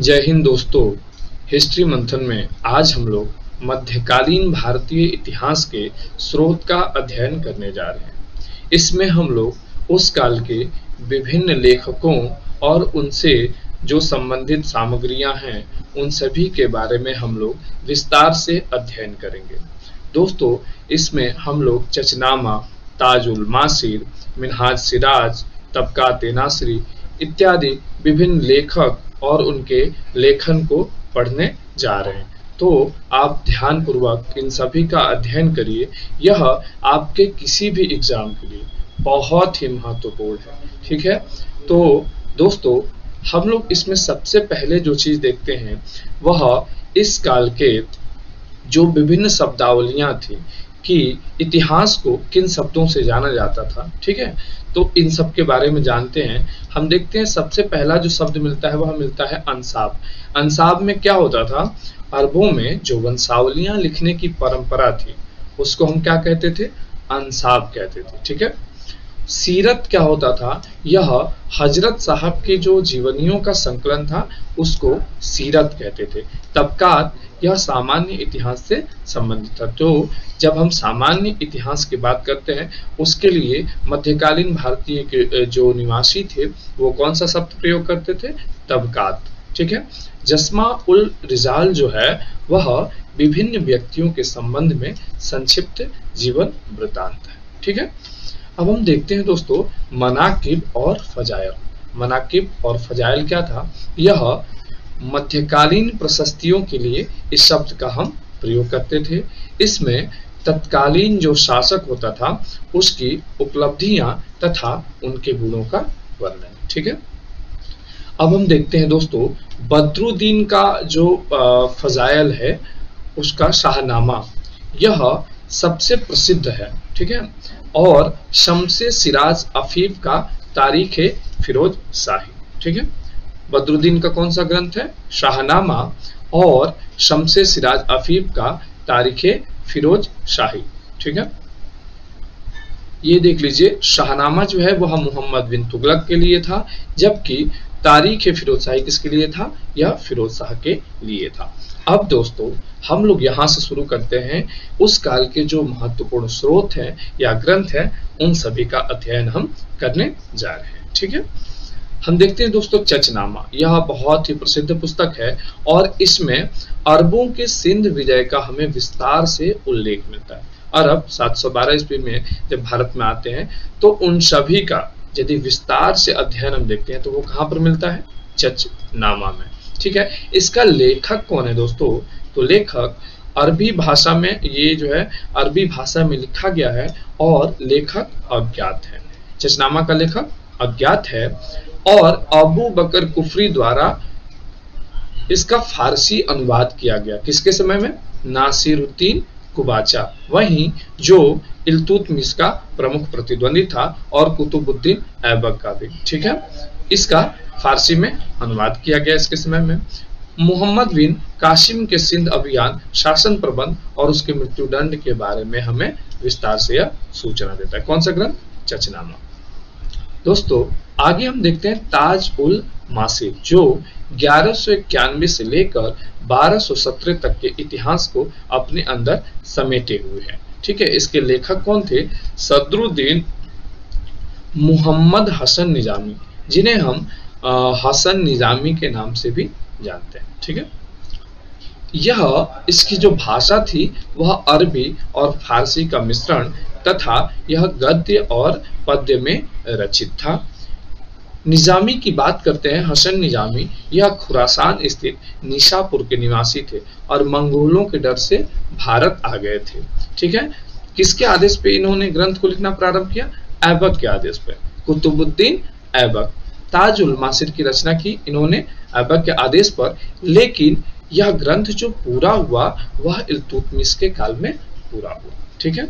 जय हिंद दोस्तों। हिस्ट्री मंथन में आज हम लोग मध्यकालीन भारतीय इतिहास के स्रोत का अध्ययन करने जा रहे हैं। इसमें हम लोग उस काल के विभिन्न लेखकों और उनसे जो संबंधित सामग्रियां हैं उन सभी के बारे में हम लोग विस्तार से अध्ययन करेंगे। दोस्तों, इसमें हम लोग चचनामा, ताजुल मासिर, मिनहाज सिराज, तबकात नासरी इत्यादि विभिन्न लेखक और उनके लेखन को पढ़ने जा रहे हैं। तो आप ध्यानपूर्वक इन सभी का अध्ययन करिए। यह आपके किसी भी एग्जाम के लिए बहुत ही महत्वपूर्ण है। ठीक है, तो दोस्तों हम लोग इसमें सबसे पहले जो चीज देखते हैं वह इस काल के जो विभिन्न शब्दावलियां थी कि इतिहास को किन शब्दों से जाना जाता था। ठीक है, तो इन सब के बारे में जानते हैं। हम देखते हैं सबसे पहला जो शब्द मिलता है वह मिलता है अंसाब। अंसाब में क्या होता था? अरबों में जो वंशावलियां लिखने की परंपरा थी उसको हम क्या कहते थे? अंसाब कहते थे। ठीक है, सीरत क्या होता था? यह हजरत साहब के जो जीवनियों का संकलन था उसको सीरत कहते थे। तबकात यह सामान्य इतिहास से संबंधित था। तो जब हम सामान्य इतिहास की बात करते हैं उसके लिए मध्यकालीन भारतीय के जो निवासी थे वो कौन सा शब्द प्रयोग करते थे? तबकात। ठीक है, जस्मा उल रिजाल जो है वह विभिन्न व्यक्तियों के संबंध में संक्षिप्त जीवन वृत्तांत है। ठीक है, अब हम देखते हैं दोस्तों मनाकिब और फजाइल। मनाकिब और फजाइल क्या था? यह मध्यकालीन प्रशस्तियों के लिए इस शब्द का हम प्रयोग करते थे। इसमें तत्कालीन जो शासक होता था उसकी उपलब्धियां तथा उनके गुणों का वर्णन। ठीक है, अब हम देखते हैं दोस्तों बदरुद्दीन का जो फजाइल है उसका शाहनामा, यह सबसे प्रसिद्ध है। ठीक है, और शम्से सिराज अफीफ का तारीख फिरोज शाही। ठीक है, बदरुद्दीन का कौन सा ग्रंथ है? शाहनामा, और शम्से सिराज अफीफ का तारीख फिरोज शाही। ठीक है, ये देख लीजिए, शाहनामा जो है वह मोहम्मद बिन तुगलक के लिए था, जबकि तारीख फिरोज शाही किसके लिए था? यह फिरोज शाह के लिए था। अब दोस्तों हम लोग यहाँ से शुरू करते हैं उस काल के जो महत्वपूर्ण स्रोत हैं या ग्रंथ हैं उन सभी का अध्ययन हम करने जा रहे हैं। ठीक है, हम देखते हैं दोस्तों चचनामा। यह बहुत ही प्रसिद्ध पुस्तक है और इसमें अरबों के सिंध विजय का हमें विस्तार से उल्लेख मिलता है। अरब 712 ईस्वी में जब भारत में आते हैं तो उन सभी का यदि विस्तार से अध्ययन हम देखते हैं तो वो कहाँ पर मिलता है? चचनामा में। ठीक है, इसका लेखक कौन है दोस्तों? तो लेखक अरबी भाषा में, ये जो है अरबी भाषा में लिखा गया है और लेखक अज्ञात है। चचनामा का लेखक अज्ञात है और अबू बकर कुफरी द्वारा इसका फारसी अनुवाद किया गया। किसके समय में? नासिरुद्दीन कुबाचा, वहीं जो इल्तुतमिश का प्रमुख प्रतिद्वंदी था, और कुतुबुद्दीन ऐबक का भी। ठीक है, इसका फारसी में अनुवाद किया गया इसके समय में। मोहम्मद बिन कासिम के सिंध अभियान, शासन प्रबंध और उसके मृत्युदंड के बारे में हमें विस्तार से यह सूचना देता है। कौन सा ग्रंथ? चचनामा। दोस्तों आगे हम देखते हैं ताज उल मासिर, जो 1191 से लेकर 1217 तक के इतिहास को अपने अंदर समेटे हुए हैं। ठीक है, इसके लेखक कौन थे? सदरुद्दीन मुहम्मद हसन निजामी, जिन्हें हम हसन निजामी के नाम से भी जानते हैं। ठीक है, यह इसकी जो भाषा थी वह अरबी और फारसी का मिश्रण तथा यह गद्य और पद्य में रचित था। निजामी की बात करते हैं। हसन निजामी यह खुरासान स्थित निशापुर के निवासी थे और मंगोलों के डर से भारत आ गए थे। ठीक है, किसके आदेश पे इन्होंने ग्रंथ को लिखना प्रारंभ किया? ऐबक के आदेश पे, कुतुबुद्दीन ऐबक। ताजुल मासिर की रचना की इन्होंने ऐबक के आदेश पर, लेकिन यह ग्रंथ जो पूरा हुआ वह इल्तुतमिश के काल में पूरा हुआ। ठीक है,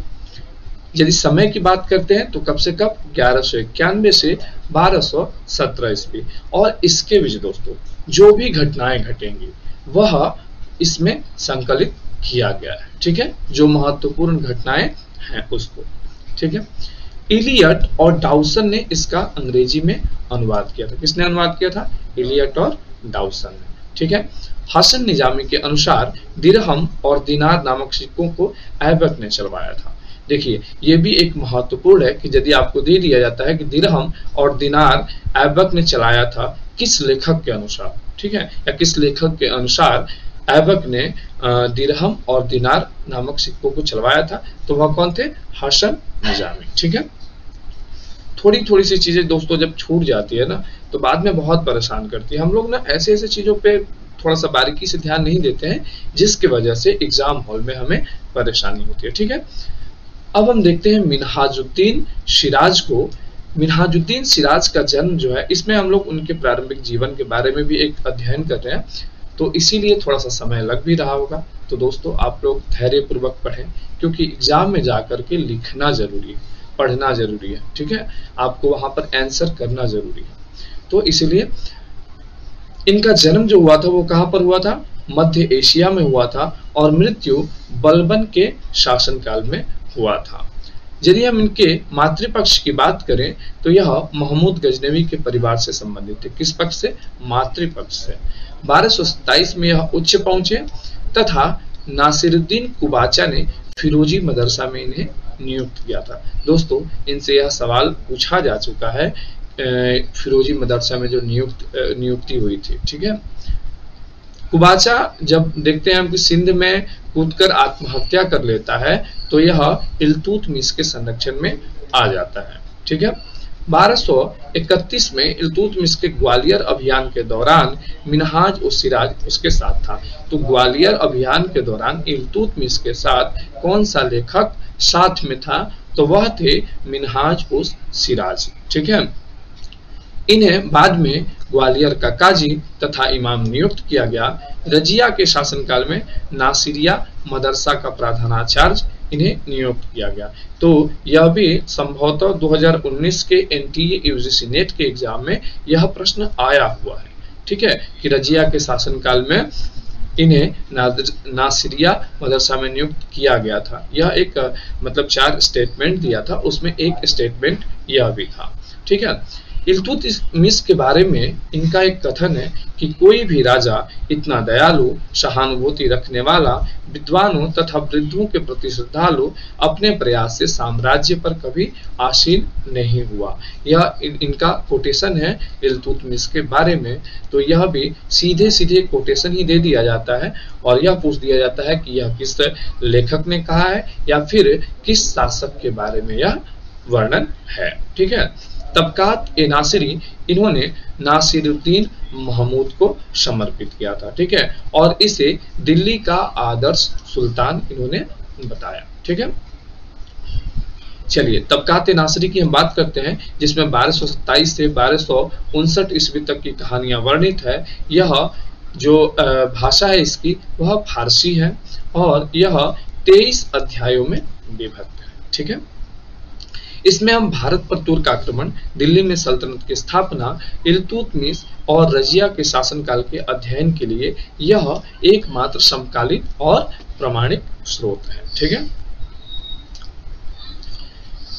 यदि समय की बात करते हैं तो कब से कब? 1191 से 1217 ईस्वी। और इसके बीच दोस्तों जो भी घटनाएं घटेंगी वह इसमें संकलित किया गया है। ठीक है, जो महत्वपूर्ण घटनाएं हैं उसको। ठीक है, इलियट और डाउसन ने इसका अंग्रेजी में अनुवाद किया था। किसने अनुवाद किया था? इलियट और डाउसन ने। ठीक है। हसन निजामी के अनुसार दिरहम और दिनार नामक सिक्कों को ऐबक ने चलवाया था। देखिए, ये भी एक महत्वपूर्ण है कि यदि आपको दे दिया जाता है कि दिरहम और दिनार ऐबक ने चलाया था, किस लेखक के अनुसार, ठीक है, या किस लेखक के अनुसार ऐबक ने दिरहम और दिनार नामक सिक्कों को चलवाया था, तो वह कौन थे? हसन निजामी। ठीक है। थोड़ी थोड़ी सी चीजें दोस्तों जब छूट जाती है ना, तो बाद में बहुत परेशान करती है। हम लोग ना ऐसे ऐसे चीजों पे थोड़ा सा बारीकी से ध्यान नहीं देते हैं, जिसकी वजह से एग्जाम हॉल में हमें परेशानी होती है। ठीक है। अब हम देखते हैं मिनहाजुद्दीन सिराज को। मिनहाजुद्दीन सिराज का जन्म जो है, इसमें हम लोग उनके प्रारंभिक जीवन के बारे में भी एक अध्ययन कर रहे हैं, तो इसीलिए थोड़ा सा समय लग भी रहा होगा। तो दोस्तों आप लोग धैर्यपूर्वक पढ़ें, क्योंकि एग्जाम में जाकर के लिखना जरूरी है, पढ़ना जरूरी है। ठीक है, आपको वहां पर आंसर करना जरूरी है। तो इसीलिए इनका जन्म जो हुआ था वो कहां पर हुआ था? मध्य एशिया में हुआ था, और मृत्यु बलबन के शासनकाल में हुआ था। यदि हम इनके मातृपक्ष की बात करें तो यह महमूद गजनवी के परिवार से संबंधित है। किस पक्ष से? मातृपक्ष से। 1227 में यह उच्च पहुंचे तथा नासिरुद्दीन कुबाचा ने फिरोजी मदरसा में इन्हें नियुक्त किया था। दोस्तों इनसे यह सवाल पूछा जा चुका है, फिरोजी मदरसा में जो नियुक्ति हुई थी। ठीक है। कुबाचा जब देखते हैं हम कि सिंध में कूदकर आत्महत्या कर लेता है, तो यह इल्तुतमिश के संरक्षण में आ जाता है। ठीक है। 1231 में इल्तुतमिश के ग्वालियर अभियान के दौरान मिनहाज उस सिराज उसके साथ था। तो ग्वालियर अभियान के दौरान इल्तुतमिश के साथ कौन सा लेखक साथ में था? तो वह थे मिनहाज उस सिराज। ठीक है। इन्हें बाद में ग्वालियर का काजी तथा इमाम नियुक्त किया गया। रजिया के शासनकाल में नासिरिया मदरसा का प्रधानाचार्य इन्हें नियुक्त किया गया। तो यह भी संभवतः 2019 के एनटीए यूजीसी नेट के एग्जाम में यह प्रश्न आया हुआ है। ठीक है, कि रजिया के शासनकाल में इन्हें नासिरिया मदरसा में नियुक्त किया गया था। यह एक मतलब 4 स्टेटमेंट दिया था, उसमें एक स्टेटमेंट यह भी था। ठीक है। इल्तुतमिश के बारे में इनका एक कथन है कि कोई भी राजा इतना दयालु, सहानुभूति रखने वाला, विद्वानों तथा वृद्धों के प्रति श्रद्धालु अपने प्रयास से साम्राज्य पर कभी आसीन नहीं हुआ। यह इनका कोटेशन है इल्तुतमिश के बारे में। तो यह भी सीधे सीधे कोटेशन ही दे दिया जाता है, और यह पूछ दिया जाता है कि यह किस लेखक ने कहा है या फिर किस शासक के बारे में यह वर्णन है। ठीक है। तबकात ए नासिरी इन्होंने नासिरुद्दीन महमूद को समर्पित किया था। ठीक है, और इसे दिल्ली का आदर्श सुल्तान इन्होंने बताया। ठीक है। चलिए तबकात ए नासिरी की हम बात करते हैं, जिसमें 1227 से 1259 ईस्वी तक की कहानियां वर्णित है। यह जो भाषा है इसकी वह फारसी है, और यह 23 अध्यायों में विभक्त है। ठीक है। इसमें हम भारत पर तुर्क आक्रमण, दिल्ली में सल्तनत की स्थापना, इल्तुतमिश और रजिया के शासनकाल के अध्ययन के लिए यह एकमात्र समकालीन और प्रमाणिक स्रोत है। ठीक है।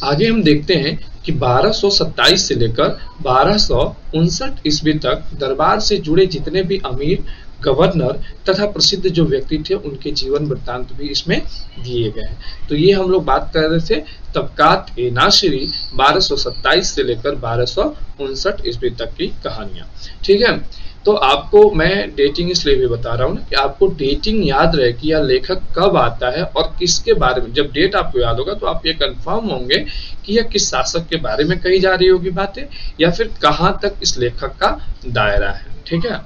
आगे हम देखते हैं कि 1227 से लेकर 1259 ईस्वी तक दरबार से जुड़े जितने भी अमीर, गवर्नर तथा प्रसिद्ध जो व्यक्ति थे, उनके जीवन वृत्तांत भी इसमें दिए गए हैं। तो ये हम लोग बात कर रहे थे तबकात ए नासिरी 1227 से लेकर 1259 ईस्वी तक की कहानियां। ठीक है। तो आपको मैं डेटिंग इसलिए भी बता रहा हूँ कि आपको डेटिंग याद रहे कि यह लेखक कब आता है और किसके बारे में। जब डेट आपको याद होगा तो आप ये कंफर्म होंगे कि यह किस शासक के बारे में कही जा रही होगी बातें, या फिर कहाँ तक इस लेखक का दायरा है। ठीक है।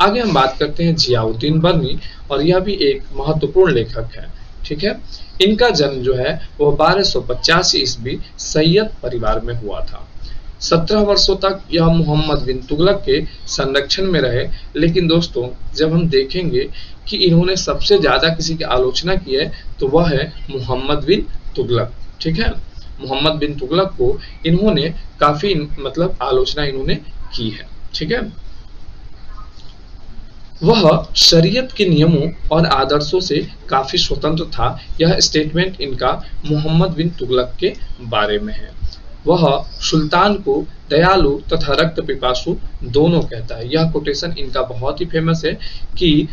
आगे हम बात करते हैं जियाउद्दीन बर्नी, और यह भी एक महत्वपूर्ण लेखक है। ठीक है। इनका जन्म जो है वह 1285 ईस्वी सैयद परिवार में हुआ था। 17 वर्षों तक यह मोहम्मद बिन तुगलक के संरक्षण में रहे। लेकिन दोस्तों जब हम देखेंगे कि इन्होंने सबसे ज्यादा किसी की आलोचना की है तो वह है मोहम्मद बिन तुगलक। ठीक है। मोहम्मद बिन तुगलक को इन्होंने काफी मतलब आलोचना इन्होंने की है। ठीक है। वह शरीयत के नियमों और आदर्शों से काफी स्वतंत्र था। यह स्टेटमेंट इनका मोहम्मद बिन तुगलक के बारे में है। वह सुल्तान को दयालु तथा रक्त पिपासु दोनों कहता है। यह कोटेशन इनका बहुत ही फेमस है कि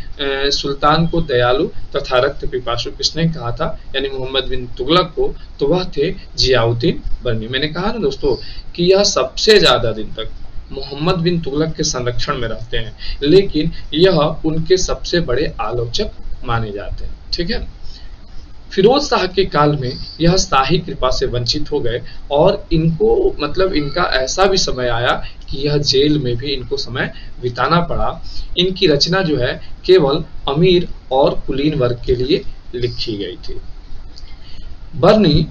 सुल्तान को दयालु तथा रक्त पिपासु किसने कहा था, यानी मोहम्मद बिन तुगलक को, तो वह थे जियाउद्दीन बर्नी। मैंने कहा ना दोस्तों कि यह सबसे ज्यादा दिन तक मोहम्मद बिन तुगलक के संरक्षण में रहते हैं, लेकिन यह उनके सबसे बड़े आलोचक माने जाते हैं। ठीक है, फिरोज शाह के काल में यह शाही कृपा से वंचित हो गए और इनको मतलब इनका ऐसा भी समय आया कि यह जेल में भी इनको समय बिताना पड़ा। इनकी रचना जो है केवल अमीर और कुलीन वर्ग के लिए लिखी गई थी। बर्नी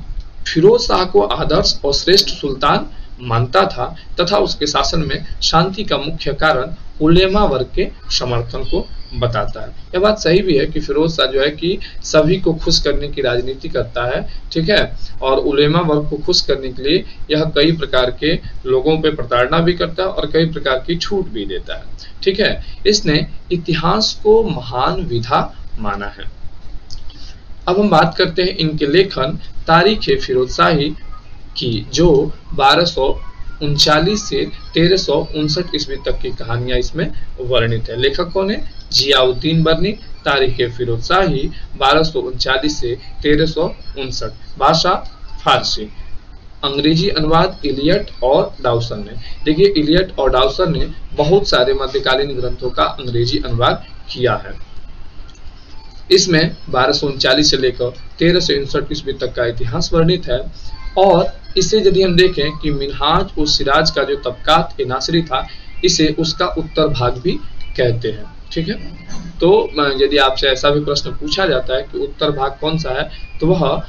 फिरोज शाह को आदर्श और श्रेष्ठ सुल्तान मानता था तथा उसके शासन में शांति का मुख्य कारण उलेमा वर्ग के समर्थन को बताता है। यह बात सही भी है कि फिरोज शाह जो है कि सभी को खुश करने की राजनीति करता है, ठीक है, और उलेमा वर्ग को खुश करने के लिए यह कई प्रकार के लोगों पे प्रताड़ना भी करता है और कई प्रकार की छूट भी देता है। ठीक है, इसने इतिहास को महान विधा माना है। अब हम बात करते हैं इनके लेखन तारीख फिरोज शाही की, जो 1239 से 1359 ईस्वी तक की कहानियां इसमें वर्णित है। लेखक कौन है? जियाउद्दीन बर्नी। तारीख फिरोज शाही 1239 से 1359। भाषा फारसी। अंग्रेजी अनुवाद इलियट और डाउसन ने। देखिए, इलियट और डाउसन ने बहुत सारे मध्यकालीन ग्रंथों का अंग्रेजी अनुवाद किया है। इसमें 1239 से लेकर 1359 ईस्वी तक का इतिहास वर्णित है। और इसे यदि हम देखें कि मिनहाज और सिराज का जो तबकात ए नासरी था, इसे उसका उत्तर भाग भी कहते हैं। ठीक है, तो यदि आपसे ऐसा भी प्रश्न पूछा जाता है कि उत्तर भाग कौन सा है, तो वह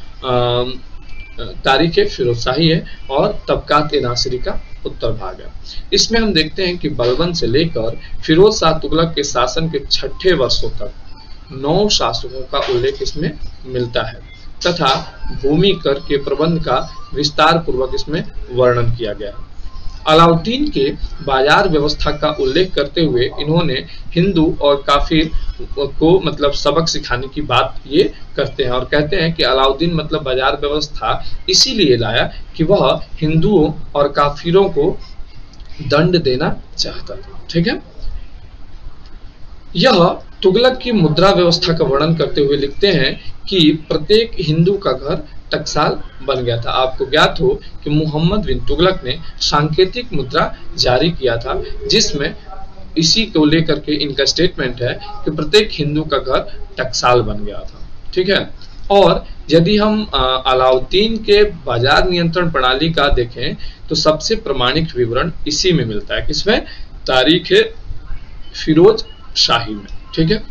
तारीख फिरोज शाही है और तबकात ए नासरी का उत्तर भाग है। इसमें हम देखते हैं कि बलबन से लेकर फिरोज शाह तुगलक के शासन के 6ठे वर्षों तक 9 शासकों का उल्लेख इसमें मिलता है तथा भूमि कर के प्रबंध का विस्तार पूर्वक इसमें वर्णन किया गया है। अलाउद्दीन के बाजार व्यवस्था का उल्लेख करते हुए इन्होंने हिंदू और काफिर को मतलब सबक सिखाने की बात ये करते हैं और कहते हैं कि अलाउद्दीन मतलब बाजार व्यवस्था इसीलिए लाया कि वह हिंदुओं और काफिरों को दंड देना चाहता था। ठीक है, यह तुगलक की मुद्रा व्यवस्था का वर्णन करते हुए लिखते हैं कि प्रत्येक हिंदू का घर टकसाल बन गया था। आपको ज्ञात हो कि मोहम्मद बिन तुगलक ने सांकेतिक मुद्रा जारी किया था, जिसमें इसी को लेकर के इनका स्टेटमेंट है कि प्रत्येक हिंदू का घर टकसाल बन गया था। ठीक है, और यदि हम अलाउद्दीन के बाजार नियंत्रण प्रणाली का देखें तो सबसे प्रमाणिक विवरण इसी में मिलता है। किसमें? तारीख फिरोज शाही में। ठीक है,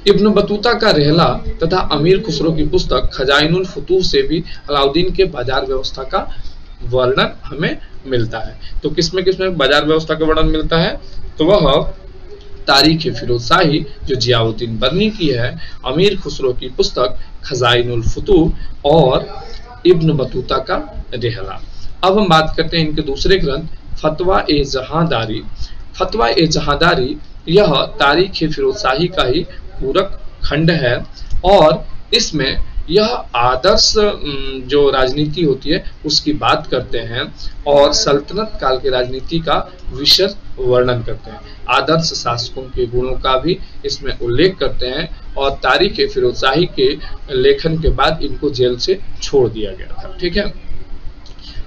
इब्न बतूता का रहला तथा अमीर खुसरो की पुस्तक खजाइनुल फुतूह से भी अलाउद्दीन के बाजार व्यवस्था का वर्णन हमें मिलता है। तो किसमें किसमें बाजार व्यवस्था का वर्णन मिलता है? तो वह तारीख फिरोज शाही जो जियाउद्दीन बर्नी की है, अमीर खुसरो की पुस्तक खजाइनुल फुतूह और इब्न बतूता का रहला। अब हम बात करते हैं इनके दूसरे ग्रंथ फतवा ए जहांदारी। फतवा ए जहांदारी यह तारीख फिरोज शाही का ही पूरक खंड है और इसमें यह आदर्श जो राजनीति होती है उसकी बात करते हैं और सल्तनत काल की राजनीति का विशद वर्णन करते हैं। आदर्श शासकों के गुणों का भी इसमें उल्लेख करते हैं और तारीख फिरोज शाही के लेखन के बाद इनको जेल से छोड़ दिया गया था। ठीक है,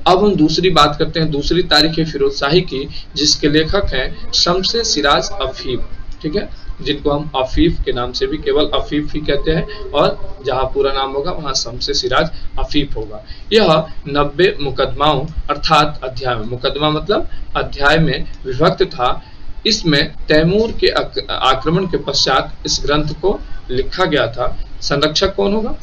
अब हम दूसरी बात करते हैं, दूसरी तारीख फिरोज शाही की, जिसके लेखक हैं शम्स सिराज अफीफ। ठीक है, जिनको हम अफीफ के नाम से भी केवल अफीफ ही कहते हैं और जहां पूरा नाम होगा वहां शम्स सिराज अफीफ होगा। यह 90 मुकदमाओं अर्थात अध्याय में, मुकदमा मतलब अध्याय में विभक्त था। इसमें तैमूर के आक्रमण के पश्चात इस ग्रंथ को लिखा गया था। संरक्षक कौन होगा?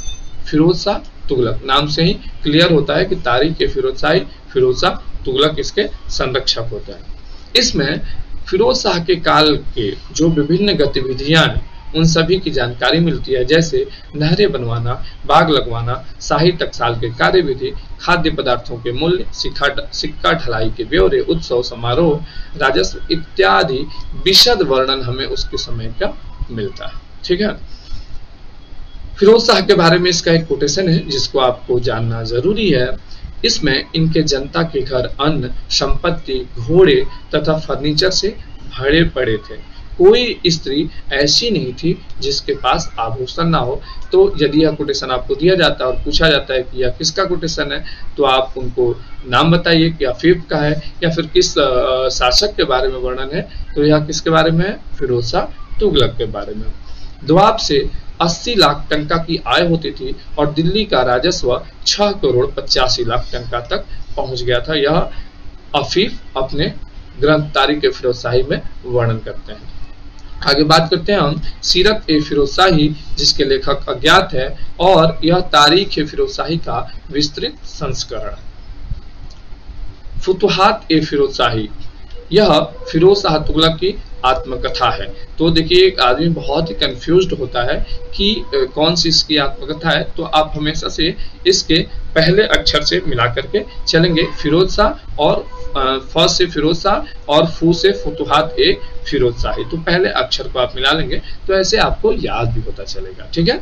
फिरोज शाह तुगलक। नाम से ही क्लियर होता है कि तारीख फिरोज शाही, फिरोज शाह तुगलक इसके संरक्षक होते हैं। इसमें फिरोज शाह के काल के जो विभिन्न गतिविधियां हैं उन सभी की जानकारी मिलती है, जैसे नहरें बनवाना, बाग लगवाना, शाही टकसाल के कार्यविधि, खाद्य पदार्थों के मूल्य, सिक्का ढलाई के ब्यौरे, उत्सव समारोह, राजस्व इत्यादि विशद वर्णन हमें उसके समय का मिलता है। ठीक है, फिरोज शाह के बारे में इसका एक कोटेशन है जिसको आपको जानना जरूरी है इसमें इनके जनता के घर अन्न, संपत्ति, घोड़े तथा फर्नीचर से भरे पड़े थे। कोई स्त्री ऐसी नहीं थी जिसके पास आभूषण ना हो। तो यदि यह कोटेशन आपको दिया जाता है और पूछा जाता है कि यह किसका कोटेशन है, तो आप उनको नाम बताइए कि अफीफ का है या फिर किस शासक के बारे में वर्णन है। तो यह किसके बारे में है? फिरोज शाह तुगलक के बारे में। दोआब से 80 लाख टंका की आय होती थी और दिल्ली का राजस्व 6 करोड़ 85 लाख टंका तक पहुंच गया था। यह अफीफ अपने ग्रंथ तारीख ए फिरोज शाही में वर्णन करते हैं। आगे बात करते हैं हम सीरत ए फिरोज शाही, जिसके लेखक अज्ञात है, और यह तारीख ए फिरोज शाही का विस्तृत संस्करण। फुतुहात ए फिरोज शाही, यह फिरोज शाह तुगलक की आत्मकथा है। तो देखिए, एक आदमी बहुत ही कंफ्यूज्ड होता है कि कौन सी इसकी आत्मकथा है, तो आप हमेशा से इसके पहले अक्षर से मिला करके चलेंगे। फिरोज शाह और फ से फिरोज शाह और फू से फुतुहात ए फिरोज शाही, तो पहले अक्षर को आप मिला लेंगे तो ऐसे आपको याद भी होता चलेगा। ठीक है,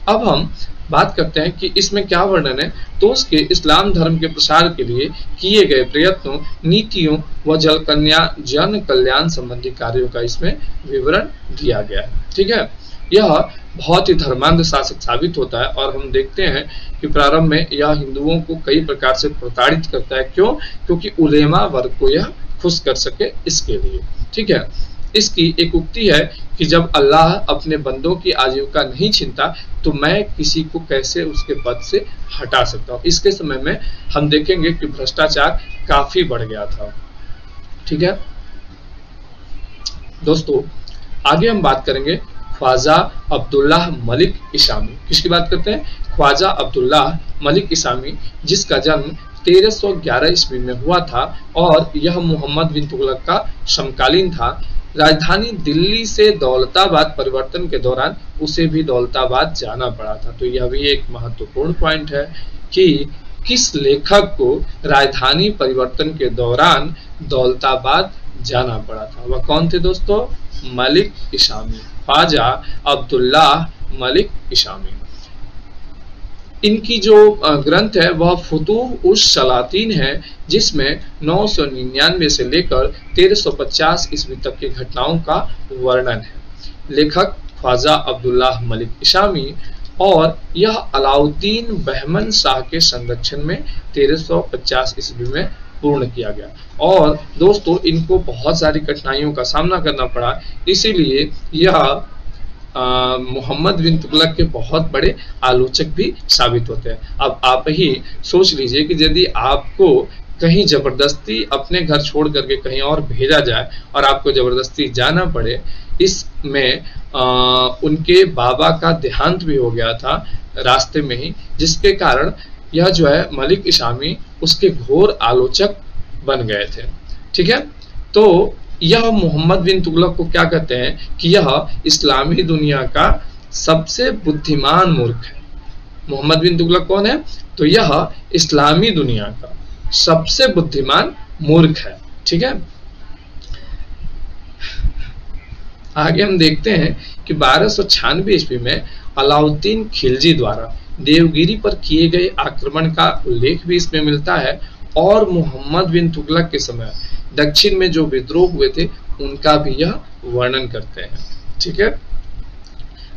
अब हम बात करते हैं कि इसमें क्या वर्णन है। तो उसके इस्लाम धर्म के प्रसार के लिए किए गए प्रयत्नों, नीतियों व जन कल्याण संबंधी कार्यों का इसमें विवरण दिया गया है। ठीक है, यह बहुत ही धर्मांध शासक साबित होता है और हम देखते हैं कि प्रारंभ में यह हिंदुओं को कई प्रकार से प्रताड़ित करता है। क्यों? क्योंकि उलेमा वर्ग को यह खुश कर सके, इसके लिए। ठीक है, इसकी एक उक्ति है कि जब अल्लाह अपने बंदों की आजीविका नहीं छीनता तो मैं किसी को कैसे उसके पद से हटा सकता हूँ। इसके समय में हम देखेंगे कि भ्रष्टाचार काफी बढ़ गया था। ठीक है दोस्तों, आगे हम बात करेंगे ख्वाजा अब्दुल्लाह मलिक इसामी। किसकी बात करते हैं? ख्वाजा अब्दुल्लाह मलिक इसामी, जिसका जन्म 1311 ईस्वी में हुआ था और यह मोहम्मद बिन तुगलक का समकालीन था। राजधानी दिल्ली से दौलताबाद परिवर्तन के दौरान उसे भी दौलताबाद जाना पड़ा था। तो यह भी एक महत्वपूर्ण पॉइंट है कि किस लेखक को राजधानी परिवर्तन के दौरान दौलताबाद जाना पड़ा था। वह कौन थे दोस्तों? मलिक इसामी, ख्वाजा अब्दुल्लाह मलिक इसामी। इनकी जो ग्रंथ है वह फुतूह उस सलातीन है, जिसमें 999 से लेकर 1350 ईस्वी तक की घटनाओं का वर्णन है। लेखक ख्वाजा अब्दुल्लाह मलिक इसामी, और यह अलाउद्दीन बहमन शाह के संरक्षण में 1350 ईस्वी में पूर्ण किया गया। और दोस्तों, इनको बहुत सारी कठिनाइयों का सामना करना पड़ा, इसीलिए यह मोहम्मद बिन तुगलक के बहुत बड़े आलोचक भी साबित होते हैं। अब आप ही सोच लीजिए कि यदि आपको कहीं जबरदस्ती अपने घर छोड़ करके कहीं और भेजा जाए और आपको जबरदस्ती जाना पड़े, इसमें उनके बाबा का देहांत भी हो गया था रास्ते में ही, जिसके कारण यह जो है मलिक इसामी उसके घोर आलोचक बन गए थे। ठीक है, तो यह मोहम्मद बिन तुगलक को क्या कहते हैं कि यह इस्लामी दुनिया का सबसे बुद्धिमान मूर्ख है। मोहम्मद बिन तुगलक कौन है? तो यह इस्लामी दुनिया का सबसे बुद्धिमान मूर्ख है। ठीक है, आगे हम देखते हैं कि 1296 ईस्वी में अलाउद्दीन खिलजी द्वारा देवगिरी पर किए गए आक्रमण का उल्लेख भी इसमें मिलता है, और मोहम्मद बिन तुगलक के समय दक्षिण में जो विद्रोह हुए थे उनका भी यह वर्णन करते हैं। ठीक है,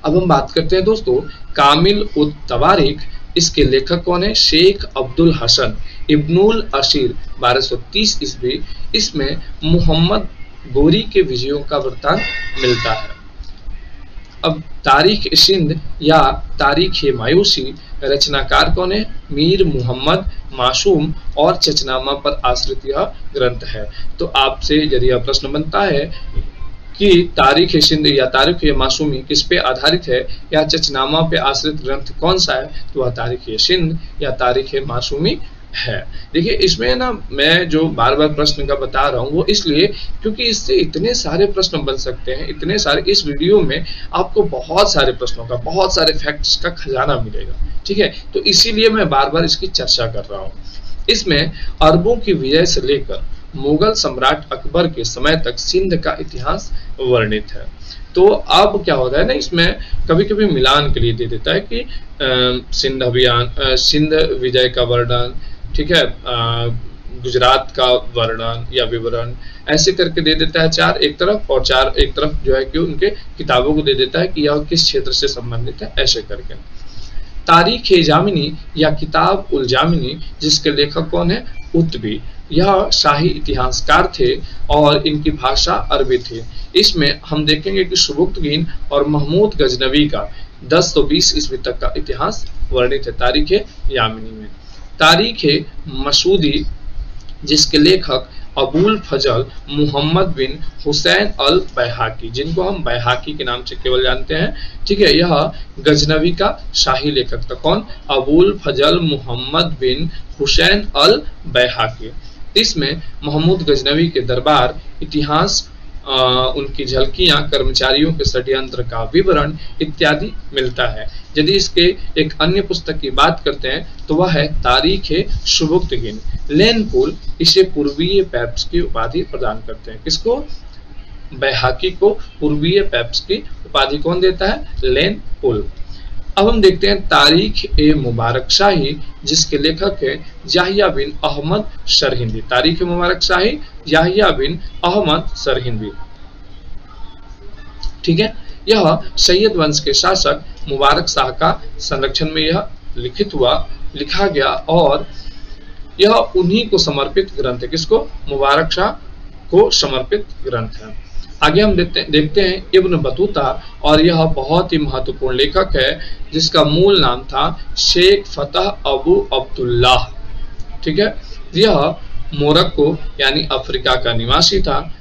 अब हम बात करते हैं दोस्तों कामिल उद तवारीख। इसके लेखक कौन है? शेख अब्दुल हसन इब्नुल अशीर, 1230 ईस्वी। इसमें मोहम्मद गोरी के विजयों का वृत्तांत मिलता है। अब तारीख सिंध या तारीख मायूसी, रचनाकार कौन है? मीर मोहम्मद मासूम, और चचनामा पर आश्रित यह ग्रंथ है। तो आपसे यदि यह प्रश्न बनता है कि तारीख सिंध या तारीख मासूमी किस पे आधारित है या चचनामा पे आश्रित ग्रंथ कौन सा है, तो वह तारीख सिंध या तारीख मासूमी है। देखिए, इसमें ना मैं जो बार बार प्रश्न का बता रहा हूँ वो इसलिए क्योंकि इससे इतने सारे प्रश्न बन सकते हैं, इतने सारे। इस वीडियो में आपको बहुत सारे प्रश्नों का, बहुत सारे फैक्ट्स का खजाना मिलेगा। ठीक है, तो इसीलिए मैं बार बार इसकी चर्चा कर रहा हूँ। इसमें अरबों की विजय से लेकर मुगल सम्राट अकबर के समय तक सिंध का इतिहास वर्णित है। तो अब क्या होता है ना, इसमें कभी कभी मिलान के लिए दे देता है कि सिंध अभियान, सिंध विजय का वर्णन, ठीक है, गुजरात का वर्णन या विवरण ऐसे करके दे देता है 4 एक तरफ, और 4 एक तरफ जो है कि उनके किताबों को दे देता है कि यह किस क्षेत्र से संबंधित है, ऐसे करके। तारीख-ए-जामिनी या किताब उल जामिनी, जिसके लेखक कौन है? उत्बी। यह शाही इतिहासकार थे और इनकी भाषा अरबी थी। इसमें हम देखेंगे कि सुबुक्तगीन और महमूद गजनवी का 1020 ईस्वी तक का इतिहास वर्णित है तारीख-ए-यामिनी में। तारीख-ए-मसूदी, जिसके लेखक अबुल फजल मुहम्मद बिन हुसैन अल बैहाकी, जिनको हम बैहाकी के नाम से केवल जानते हैं, ठीक है, यह गजनवी का शाही लेखक था। कौन? अबुल फजल मुहम्मद बिन हुसैन अल बैहाकी। इसमें महमूद गजनवी के दरबार, इतिहास, उनकी झलकियां, कर्मचारियों के षड्यंत्र का विवरण इत्यादि मिलता है। यदि इसके एक अन्य पुस्तक की बात करते हैं तो वह है तारीख-ए-सुबुक्तगीन। लेनपुल इसे पूर्वीय पेप्स की उपाधि प्रदान करते हैं। किसको? बैहाकी को पूर्वीय पेप्स की उपाधि कौन देता है? लेनपुल। अब हम देखते हैं तारीख-ए-मुबारक शाही, जिसके लेखक है याहिया बिन अहमद सरहिंदी। तारीख-ए-मुबारक शाही याहिया बिन अहमद सरहिंदी, ठीक है। यह सैयद वंश के शासक मुबारक शाह का संरक्षण में यह लिखा गया और यह उन्हीं को समर्पित ग्रंथ है। किसको? मुबारक शाह को समर्पित ग्रंथ है। आगे हम देखते हैं इब्न बतूता, और यह बहुत ही महत्वपूर्ण लेखक है जिसका मूल नाम था शेख फतह अबू अब्दुल्लाह, ठीक है। यह मोरक्को यानी अफ्रीका का निवासी था,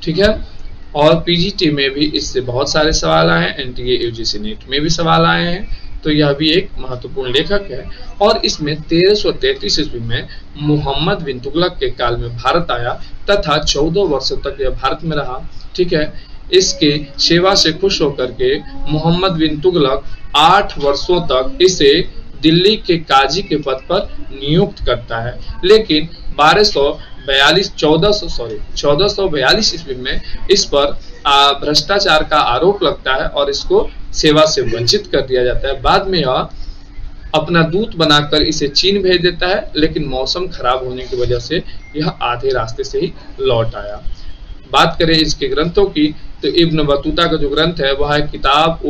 ठीक है। और पीजीटी में भी इससे बहुत सारे सवाल आए हैं, एनटीए यूजीसी नेट में भी सवाल आए हैं, तो यह भी एक महत्वपूर्ण लेखक है। और इसमें 1333 ईस्वी में मुहम्मद बिन तुगलक के काल में भारत आया तथा 14 वर्षों तक यह भारत में रहा, ठीक है। इसके सेवा से खुश होकर के मुहम्मद बिन तुगलक 8 वर्षों तक इसे दिल्ली के काजी के पद पर नियुक्त करता है, लेकिन 1442 ईस्वी में इस पर भ्रष्टाचार का आरोप लगता है और इसको सेवा से वंचित कर दिया जाता है। बाद में यह अपना दूत बनाकर इसे चीन भेज देता है, लेकिन मौसम खराब होने की वजह से यह आधे रास्ते से ही लौट आया। बात करें इसके ग्रंथों की तो इब्न बतूता का जो ग्रंथ है वह है किताब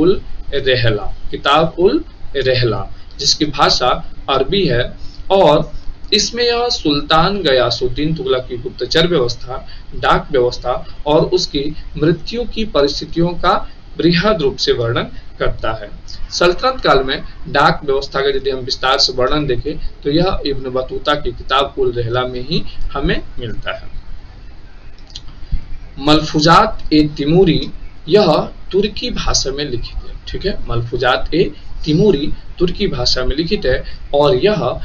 उल रहला, जिसकी भाषा अरबी है और इसमें यह सुल्तान गयासुद्दीन तुगलक की गुप्तचर व्यवस्था, डाक व्यवस्था और उसकी मृत्यु की परिस्थितियों का बृहद रूप से वर्णन करता है। सल्तनत काल में डाक व्यवस्था का यदि हम विस्तार से वर्णन देखें तो यह इब्न बतूता की किताब उल रहला में ही हमें मिलता है। मलफूजात-ए-तिमूरी यह तुर्की भाषा में लिखित है, ठीक है। मलफूजात-ए-तिमूरी तुर्की भाषा में लिखित है और यह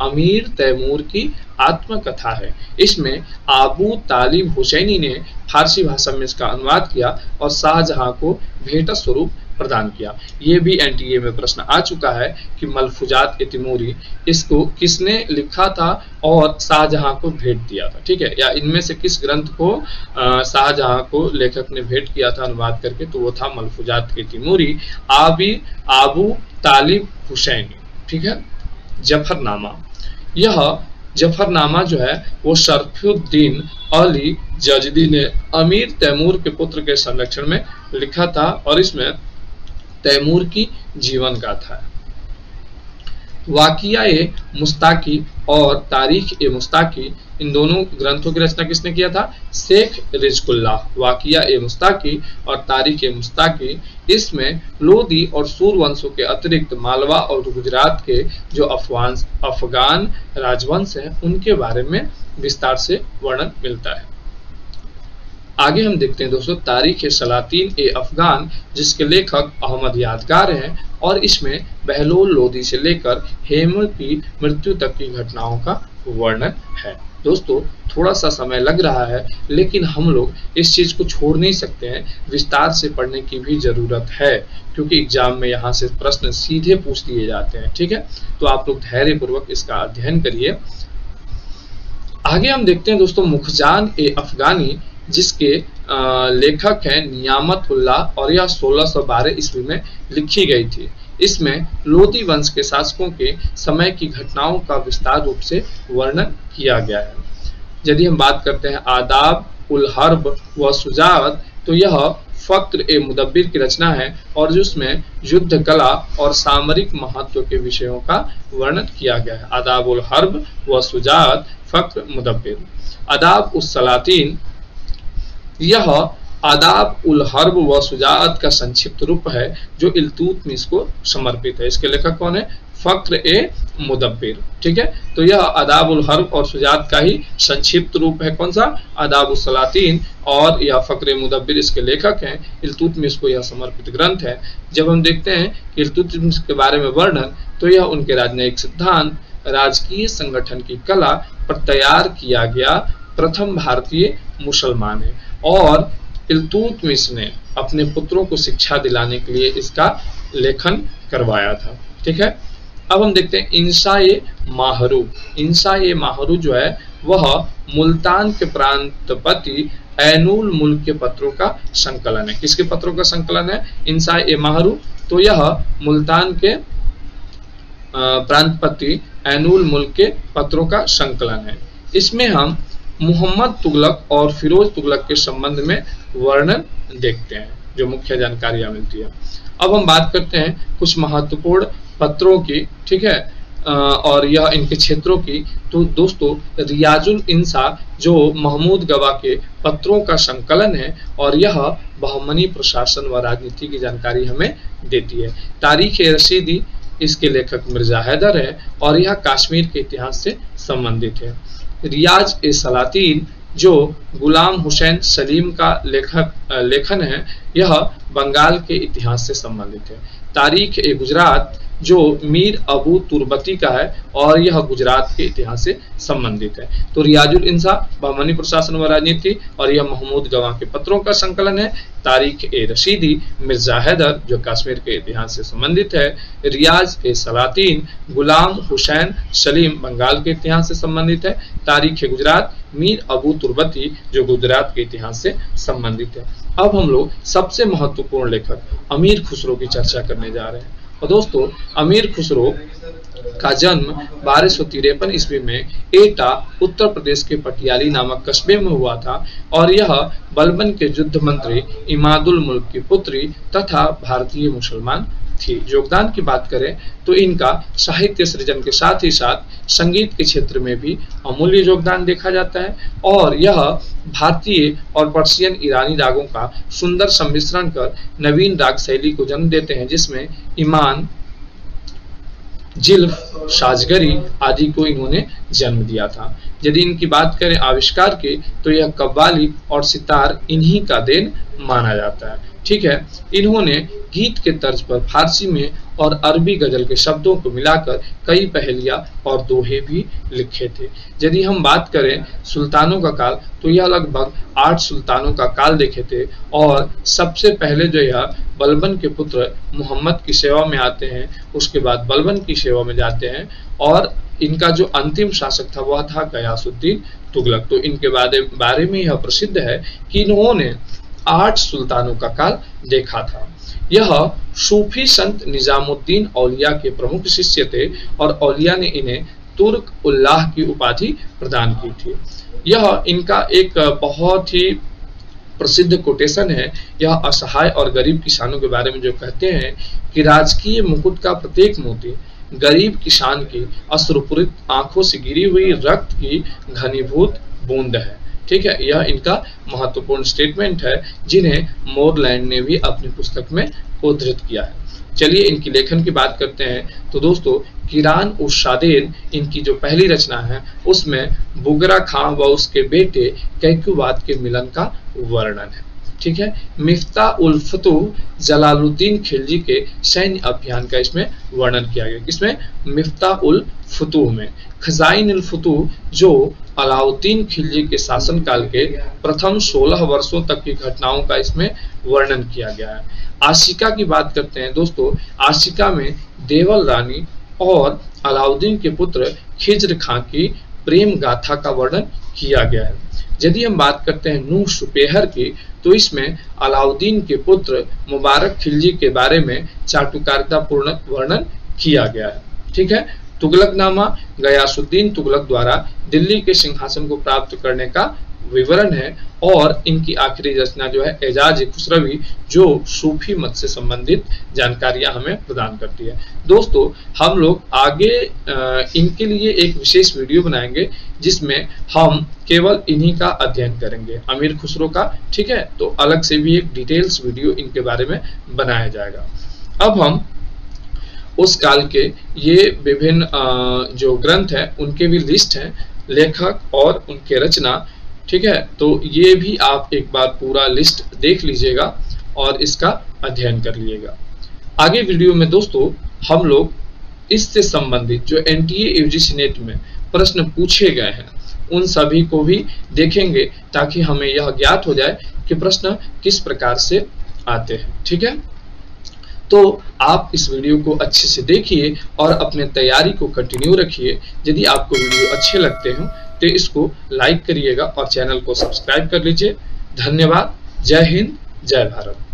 अमीर तैमूर की आत्मकथा है। इसमें आबू तालिब हुसैनी ने फारसी भाषा में इसका अनुवाद किया और शाहजहां को भेंट स्वरूप प्रदान किया। ये भी एनटीए में प्रश्न आ चुका है कि मलफूजात-ए-तिमूरी इसको किसने लिखा था और शाहजहां को भेंट दिया था, ठीक है, या इनमें से किस ग्रंथ को शाहजहां को लेखक ने भेंट किया था अनुवाद करके, तो वो था मलफूजात-ए-तिमूरी आबू तालिब हुसैनी, ठीक है। जफरनामा, यह जफरनामा जो है वो शरफुद्दीन अली जजदी ने अमीर तैमूर के पुत्र के संरक्षण में लिखा था और इसमें तैमूर की जीवन गाथा है। वाकिया-ए-मुस्ताकी और तारीख-ए-मुस्ताकी, इन दोनों ग्रंथों की रचना किसने किया था? शेख रिज़्कुल्लाह। वाकिया-ए-मुस्ताकी और तारीख-ए-मुस्ताकी, इसमें लोदी और सूर वंशों के अतिरिक्त मालवा और गुजरात के जो अफगान राजवंश हैं उनके बारे में विस्तार से वर्णन मिलता है। आगे हम देखते हैं दोस्तों तारीख-ए-सलातीन-ए-अफगान, जिसके लेखक अहमद यादगार हैं और इसमें बहलोल लोदी से लेकर हेमल की मृत्यु तक की घटनाओं का वर्णन है। दोस्तों थोड़ा सा समय लग रहा है लेकिन हम लोग इस चीज को छोड़ नहीं सकते हैं, विस्तार से पढ़ने की भी जरूरत है क्योंकि एग्जाम में यहाँ से प्रश्न सीधे पूछ दिए जाते हैं, ठीक है। तो आप लोग धैर्यपूर्वक इसका अध्ययन करिए। आगे हम देखते हैं दोस्तों मुखजान-ए-अफगानी, जिसके लेखक हैं नियामतुल्लाह और यह 1612 ईस्वी में लिखी गई थी। इसमें लोदी वंश के शासकों के समय की घटनाओं का विस्तार रूप से वर्णन किया गया है। यदि हम बात करते हैं आदाब उल हर्ब व शुजाअत, तो यह फक्र ए मुदब्बिर की रचना है और जिसमें युद्ध कला और सामरिक महत्व के विषयों का वर्णन किया गया है। आदाब उल हर्ब व शुजाअत फक्र मुदब्बिर। आदाब उस सलातीन, यह आदाब उल हर्ब व शुजाअत का संक्षिप्त रूप है जो इल्तुतमिश को समर्पित है। इसके लेखक कौन है? फक्र ए मुदब्बिर। ठीक है, तो यह आदाब उल हर्ब और शुजाअत का ही संक्षिप्त रूप है। कौन सा? आदाब उस सलातीन, और यह फक्र ए मुदब्बिर इसके लेखक हैं। इल्तुतमिश को यह समर्पित ग्रंथ है। जब हम देखते हैं कि इल्तुतमिश के बारे में वर्णन, तो यह उनके राजनयिक सिद्धांत, राजकीय संगठन की कला पर तैयार किया गया प्रथम भारतीय मुसलमान है और इल्तुतमिश ने अपने पुत्रों को शिक्षा दिलाने के लिए इसका लेखन करवाया था। ठीक है, अब हम देखते हैं इंशाए माहरू। इंशाए माहरू जो है वह मुल्तान के प्रांतपति ऐनुल मुल्क के पत्रों का संकलन है। किसके पत्रों का संकलन है? इंशाए माहरू। तो यह मुल्तान के प्रांतपति ऐनुल मुल्क के पत्रों का संकलन है। इसमें हम मोहम्मद तुगलक और फिरोज तुगलक के संबंध में वर्णन देखते हैं, जो मुख्य जानकारियां मिलती है। अब हम बात करते हैं कुछ महत्वपूर्ण पत्रों की। ठीक है, और यह इनके क्षेत्रों की। तो दोस्तों, रियाजुल इंसा जो महमूद गवा के पत्रों का संकलन है और यह बहमनी प्रशासन व राजनीति की जानकारी हमें देती है। तारीख ए रशीदी, इसके लेखक मिर्जा हैदर है और यह कश्मीर के इतिहास से संबंधित है। रियाज ए सलातीन जो गुलाम हुसैन सलीम का लेखन है, यह बंगाल के इतिहास से संबंधित है। तारीख ए गुजरात जो मीर अबू तुर्बती का है और यह गुजरात के इतिहास से संबंधित है। तो रियाजुल इंसा बहमनी प्रशासन व राजनीति और यह महमूद गवाह के पत्रों का संकलन है। तारीख ए रशीदी मिर्जा हैदर जो कश्मीर के इतिहास से संबंधित है। रियाज ए सलातीन गुलाम हुसैन सलीम बंगाल के इतिहास से संबंधित है। तारीख ए गुजरात मीर अबू तुर्बती जो गुजरात के इतिहास से संबंधित है। अब हम लोग सबसे महत्वपूर्ण लेखक अमीर खुसरो की चर्चा करने जा रहे हैं। और दोस्तों, अमीर खुसरो का जन्म 1253 ईस्वी में एटा उत्तर प्रदेश के पटियाली नामक कस्बे में हुआ था और यह बलबन के युद्ध मंत्री इमादुल मुल्क की पुत्री तथा भारतीय मुसलमान थी। योगदान की बात करें तो इनका साहित्य सृजन के साथ ही साथ संगीत के क्षेत्र में भी अमूल्य योगदान देखा जाता है और यह भारतीय और पर्शियन ईरानी रागों का सुंदर सम्मिश्रण कर नवीन राग शैली को जन्म देते हैं, जिसमें ईमान, जिल्फ, साजगरी आदि को इन्होंने जन्म दिया था। यदि इनकी बात करें आविष्कार की, तो यह कव्वाली और सितार इन्हीं का देन माना जाता है। ठीक है, इन्होंने गीत के तर्ज पर फारसी में और अरबी गजल के शब्दों को मिलाकर कई पहेलियां और दोहे भी लिखे थे। यदि हम बात करें सुल्तानों का काल, तो यह लगभग 8 सुल्तानों का काल देखे थे और सबसे पहले जो यह बलबन के पुत्र मोहम्मद की सेवा में आते हैं, उसके बाद बलबन की सेवा में जाते हैं और इनका जो अंतिम शासक था वह था गयासुद्दीन तुगलक। तो इनके बारे में यह प्रसिद्ध है कि इन्होंने 8 सुल्तानों का काल देखा था। यह सूफी संत निजामुद्दीन औलिया के प्रमुख शिष्य थे और औलिया ने इन्हें तुर्क उल्लाह की उपाधि प्रदान की थी। यह इनका एक बहुत ही प्रसिद्ध कोटेशन है। यह असहाय और गरीब किसानों के बारे में जो कहते हैं कि राजकीय मुकुट का प्रत्येक मोती गरीब किसान की अश्रुपूरित आंखों से गिरी हुई रक्त की घनीभूत बूंद है। ठीक है, यह इनका महत्वपूर्ण स्टेटमेंट है जिन्हें मोरलैंड ने भी अपनी पुस्तक में उद्धृत किया है। चलिए इनकी लेखन की बात करते हैं। तो दोस्तों, किरान उस शादेन इनकी जो पहली रचना है उसमें बुगरा खां व उसके बेटे कैक्युबाद के मिलन का वर्णन है। ठीक है, मिफ्ता उल फतूह जलालुद्दीन खिलजी के सैन्य अभियान का इसमें वर्णन किया गया। इसमें मिफ्ता उल फतूह में खजाइन उल फतूह जो अलाउद्दीन खिलजी के शासनकाल के प्रथम 16 वर्षों तक की घटनाओं का इसमें वर्णन किया गया है। आशिका की बात करते हैं दोस्तों, आशिका में देवल रानी और अलाउद्दीन के पुत्र खिज्र खां की प्रेम गाथा का वर्णन किया गया है। यदि हम बात करते हैं नूह सुपेहर की, तो इसमें अलाउद्दीन के पुत्र मुबारक खिलजी के बारे में चाटुकारितापूर्ण वर्णन किया गया है। ठीक है। तुगलकनामा गयासुद्दीन तुगलक द्वारा दिल्ली के सिंहासन को प्राप्त करने का विवरण है, और इनकी आखिरी रचना जो है एजाज खुसरवी, जो सूफी मत से संबंधित जानकारियां हमें प्रदान करती है। दोस्तों, हम लोग आगे इनके लिए एक विशेष वीडियो बनाएंगे जिसमें हम केवल इन्हीं का अध्ययन करेंगे, अमीर खुसरो का। ठीक है, तो अलग से भी एक डिटेल्स वीडियो इनके बारे में बनाया जाएगा। अब हम उस काल के ये विभिन्न जो ग्रंथ हैं उनके भी लिस्ट हैं, लेखक और उनके रचना। ठीक है, तो ये भी आप एक बार पूरा लिस्ट देख लीजिएगा और इसका अध्ययन कर लीजिएगा। आगे वीडियो में दोस्तों हम लोग इससे संबंधित जो एनटीए यूजीसी नेट में प्रश्न पूछे गए हैं उन सभी को भी देखेंगे, ताकि हमें यह ज्ञात हो जाए कि प्रश्न किस प्रकार से आते हैं। ठीक है, तो आप इस वीडियो को अच्छे से देखिए और अपने तैयारी को कंटिन्यू रखिए। यदि आपको वीडियो अच्छे लगते हो तो इसको लाइक करिएगा और चैनल को सब्सक्राइब कर लीजिए। धन्यवाद। जय हिंद, जय भारत।